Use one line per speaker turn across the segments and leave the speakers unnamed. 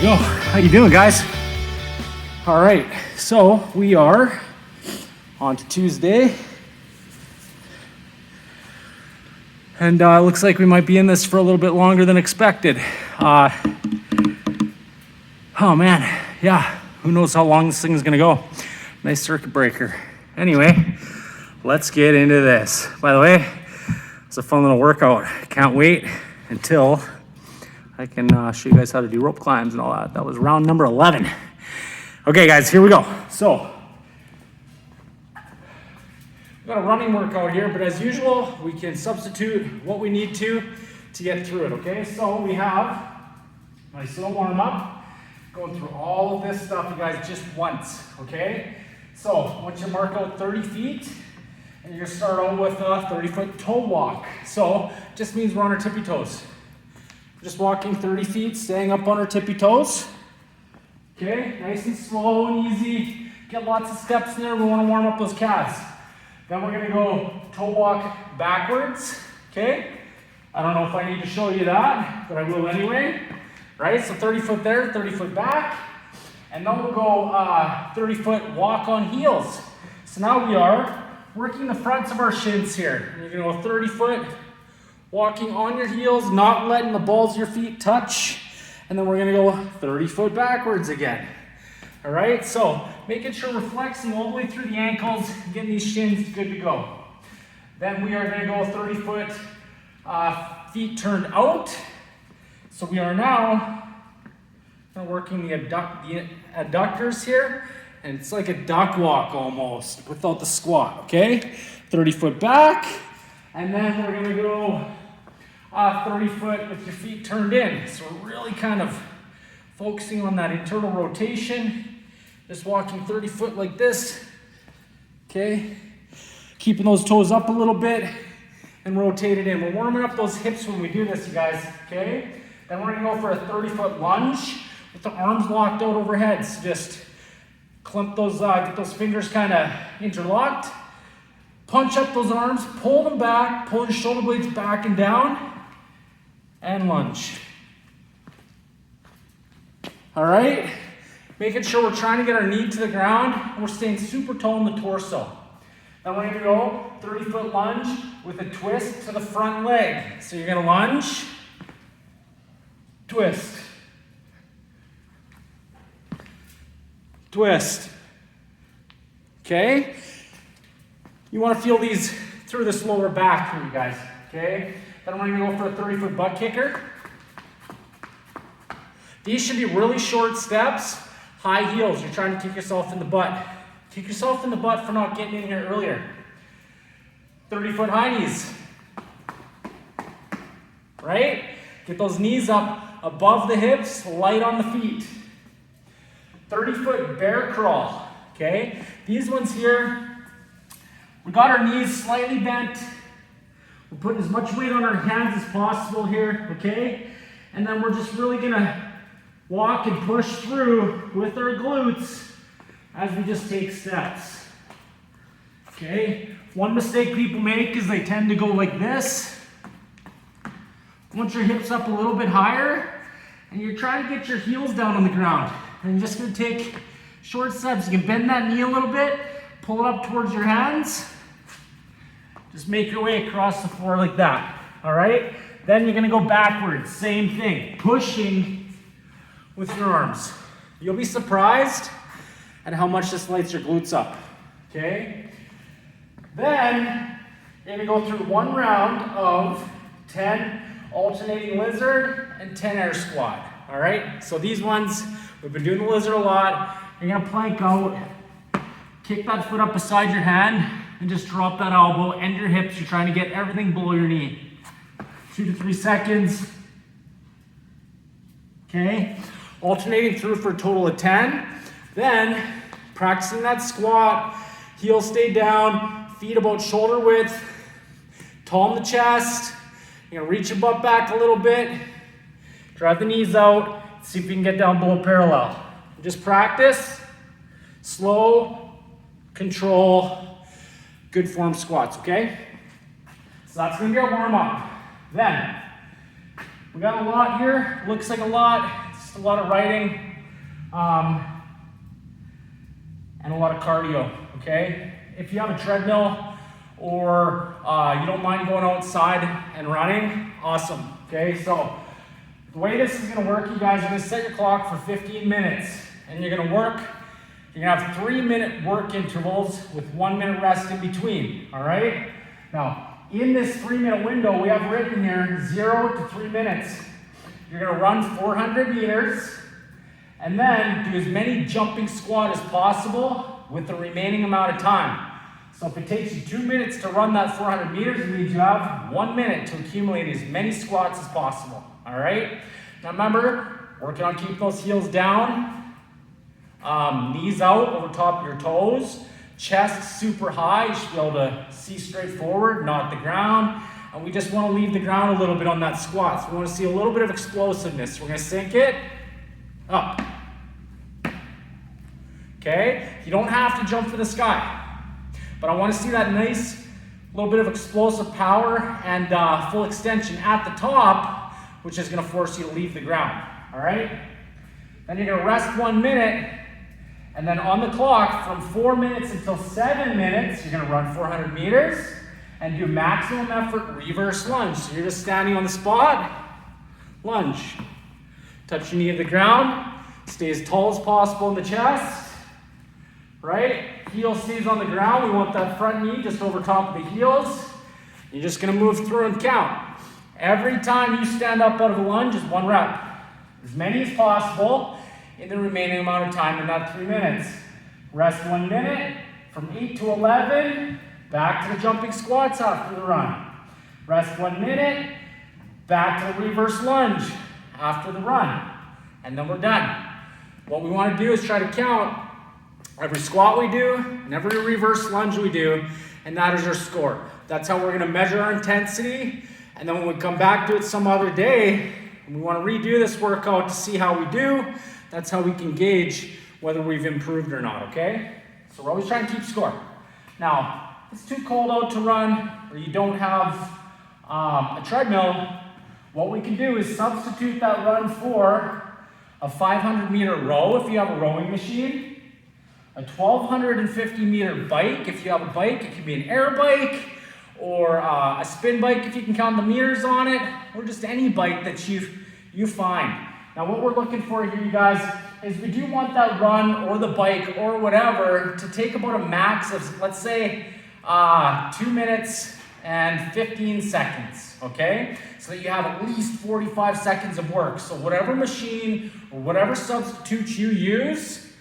go. How you doing, guys? All right, so we are on to Tuesday. And it looks like we might be in this for a little bit longer than expected. Oh man, yeah, who knows how long this thing is gonna go. Nice circuit breaker. Anyway, let's get into this. By the way, it's a fun little workout. Can't wait until I can show you guys how to do rope climbs and all that. That was round number 11. Okay guys, here we go. So, we've got a running workout here, but as usual, we can substitute what we need to get through it, okay? So we have a nice little warm up, going through all of this stuff, you guys, just once, okay? So, once you mark out 30 feet, and you're gonna start out with a 30-foot toe walk. So, just means we're on our tippy toes. Just walking 30 feet, staying up on our tippy toes. Okay, nice and slow and easy. Get lots of steps in there. We want to warm up those calves. Then we're going to go toe walk backwards. Okay, I don't know if I need to show you that, but I will anyway. Right, so 30 foot there, 30 foot back. And then we'll go 30 foot walk on heels. So now we are working the fronts of our shins here. You're going to go 30 foot. Walking on your heels, not letting the balls of your feet touch. And then we're gonna go 30 foot backwards again. All right, so making sure we're flexing all the way through the ankles, getting these shins good to go. Then we are gonna go 30 foot feet turned out. So we are now working the adductors here. And it's like a duck walk almost, without the squat, okay? 30 foot back. And then we're gonna go 30 foot with your feet turned in. So we're really kind of focusing on that internal rotation. Just walking 30 foot like this, okay? Keeping those toes up a little bit and rotate it in. We're warming up those hips when we do this, you guys, okay? Then we're gonna go for a 30 foot lunge with the arms locked out overhead. So just clamp those, get those fingers kind of interlocked. Punch up those arms, pull them back, pull your shoulder blades back and down, and lunge. All right, making sure we're trying to get our knee to the ground, and we're staying super tall in the torso. Then we're gonna go 30 foot lunge with a twist to the front leg. So you're gonna lunge, twist, twist, okay? You want to feel these through this lower back here, you guys, okay? Then we're going to go for a 30 foot butt kicker. These should be really short steps, high heels. You're trying to kick yourself in the butt. Kick yourself in the butt for not getting in here earlier. 30 foot high knees. Right? Get those knees up above the hips, light on the feet. 30 foot bear crawl, okay? These ones here, we got our knees slightly bent. We're putting as much weight on our hands as possible here, okay? And then we're just really gonna walk and push through with our glutes as we just take steps, okay? One mistake people make is they tend to go like this. Once your hips up a little bit higher, and you're trying to get your heels down on the ground. And you're just gonna take short steps. You can bend that knee a little bit, pull it up towards your hands. Just make your way across the floor like that, all right? Then you're gonna go backwards, same thing, pushing with your arms. You'll be surprised at how much this lights your glutes up, okay? Then you're gonna go through one round of 10 alternating lizard and 10 air squat, all right? So these ones, we've been doing the lizard a lot. You're gonna plank out, kick that foot up beside your hand, and just drop that elbow, end your hips. You're trying to get everything below your knee. 2 to 3 seconds. Okay, alternating through for a total of 10. Then, practicing that squat, heels stay down, feet about shoulder width, tall in the chest. You're gonna reach your butt back a little bit, drive the knees out, see if you can get down below parallel. Just practice, slow, control, good form squats, okay? So that's gonna be our warm up. Then, we got a lot here, looks like a lot, it's just a lot of writing, and a lot of cardio, okay? If you have a treadmill or you don't mind going outside and running, awesome, okay? So the way this is gonna work, you guys are gonna set your clock for 15 minutes and you're gonna work. You're gonna have 3-minute work intervals with 1 minute rest in between, all right? Now, in this 3-minute window, we have written here 0 to 3 minutes. You're gonna run 400 meters and then do as many jumping squat as possible with the remaining amount of time. So if it takes you 2 minutes to run that 400 meters, it means you have 1 minute to accumulate as many squats as possible, all right? Now remember, working on keeping those heels down, knees out over top of your toes, chest super high, you should be able to see straight forward, not the ground. And we just want to leave the ground a little bit on that squat. So we want to see a little bit of explosiveness. We're going to sink it up. Okay? You don't have to jump for the sky. But I want to see that nice little bit of explosive power and full extension at the top, which is going to force you to leave the ground. All right? Then you're going to rest 1 minute. And then on the clock, from 4 minutes until 7 minutes, you're going to run 400 meters and do maximum effort reverse lunge. So you're just standing on the spot, lunge. Touch your knee to the ground, stay as tall as possible in the chest, right? Heel stays on the ground. We want that front knee just over top of the heels. You're just going to move through and count. Every time you stand up out of a lunge is 1 rep. As many as possible in the remaining amount of time in that 3 minutes. Rest 1 minute. From 8 to 11, back to the jumping squats after the run. Rest 1 minute, back to the reverse lunge after the run. And then we're done. What we want to do is try to count every squat we do and every reverse lunge we do, and that is our score. That's how we're going to measure our intensity. And then when we come back to it some other day, and we want to redo this workout to see how we do, that's how we can gauge whether we've improved or not, okay? So we're always trying to keep score. Now, if it's too cold out to run, or you don't have a treadmill, what we can do is substitute that run for a 500-meter row if you have a rowing machine, a 1,250-meter bike if you have a bike. It could be an air bike, or a spin bike if you can count the meters on it, or just any bike that you find. Now what we're looking for here, you guys, is we do want that run or the bike or whatever to take about a max of, let's say, 2 minutes and 15 seconds, okay? So that you have at least 45 seconds of work. So whatever machine or whatever substitute you use,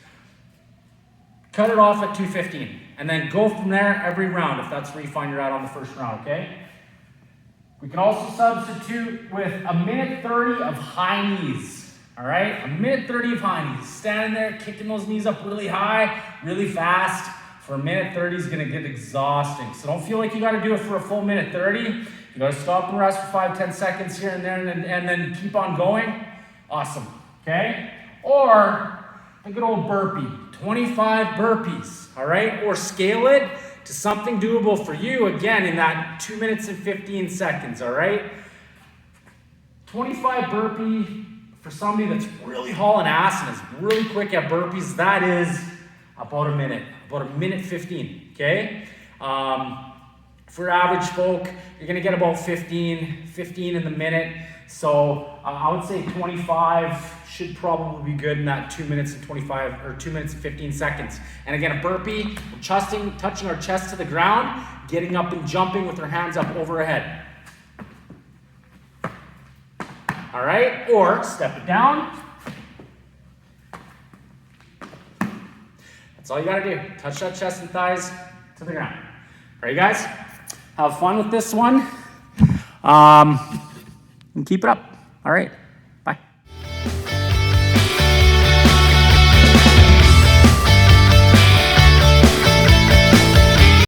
cut it off at 2:15. And then go from there every round if that's where you find you're at on the first round, okay? We can also substitute with a minute 30 of high knees. All right, a minute 30 of high knees. Standing there, kicking those knees up really high, really fast. For a minute 30 is gonna get exhausting. So don't feel like you gotta do it for a full minute 30. You gotta stop and rest for 5-10 seconds here and there and then keep on going. Awesome, okay? Or a good old burpee, 25 burpees, all right? Or scale it to something doable for you, again, in that 2 minutes and 15 seconds, all right? 25 burpee for somebody that's really hauling ass and is really quick at burpees, that is about a minute 15, okay? For average folk, you're gonna get about 15 in the minute. So I would say 25 should probably be good in that 2 minutes and 25 or 2 minutes and 15 seconds. And again, a burpee, we're touching our chest to the ground, getting up and jumping with our hands up over our head. All right, or step it down. That's all you gotta do. Touch that chest and thighs to the ground. All right, guys, have fun with this one. And keep it up. All right.